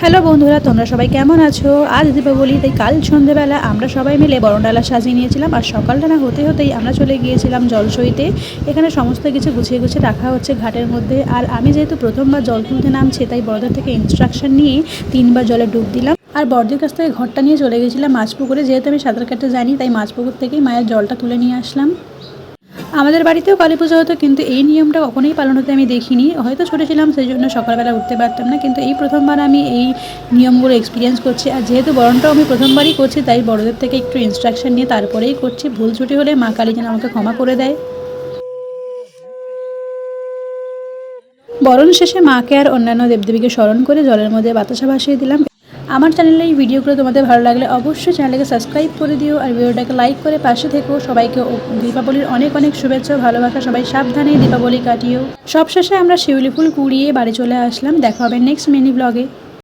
Hello বন্ধুরা, তোমরা সবাই কেমন আছো? আজ দীপাবলি, তাই কাল সন্ধ্যেবেলা আমরা সবাই মিলে বরণডালা সাজিয়ে নিয়েছিলাম। আর সকালটা না হতে হতেই আমরা চলে গিয়েছিলাম জলসইতে। এখানে সমস্ত কিছু গুছিয়ে গুছিয়ে রাখা হচ্ছে ঘাটের মধ্যে। আর আমি যেহেতু প্রথমবার জল তুলতে নামছি, তাই বড়দের থেকে ইনস্ট্রাকশন নিয়ে 3বার জলে ডুব দিলাম। আর বড়দের কাছ থেকে ঘরটা নিয়ে চলে গেছিলাম মাছপুকুরে। যেহেতু আমি সাঁতার কাটতে জানি, তাই মাছপুকুর থেকেই মায়ের জলটা তুলে নিয়ে আসলাম। আমাদের বাড়িতেও কালী পুজো হতো, কিন্তু এই নিয়মটা কখনোই পালন হতে আমি দেখিনি। হয়তো ছোটো ছিলাম, সেই জন্য সকালবেলা উঠতে পারতাম না, কিন্তু এই প্রথমবার আমি এই নিয়মগুলো এক্সপিরিয়েন্স করছি। আর যেহেতু বরণটাও আমি প্রথমবারই করছি, তাই বড়দের থেকে একটু ইনস্ট্রাকশন নিয়ে তারপরেই করছি। ভুল ছুটি হলে মা কালী যেন আমাকে ক্ষমা করে দেয়। বরণ শেষে মাকে আর অন্যান্য দেবদেবীকে স্মরণ করে জলের মধ্যে বাতাসা ভাসিয়ে দিলাম। আমার চ্যানেলে এই ভিডিওগুলো তোমাদের ভালো লাগলে অবশ্যই চ্যানেলকে সাবস্ক্রাইব করে দিও, আর ভিডিওটাকে লাইক করে পাশে থেকো। সবাইকে দীপাবলির অনেক অনেক শুভেচ্ছা, ভালোবাসা। সবাই সাবধানে দীপাবলি কাটিও। সবশেষে আমরা শিউলি ফুল কুড়িয়ে বাড়ি চলে আসলাম। দেখা হবে নেক্সট মিনি ব্লগে।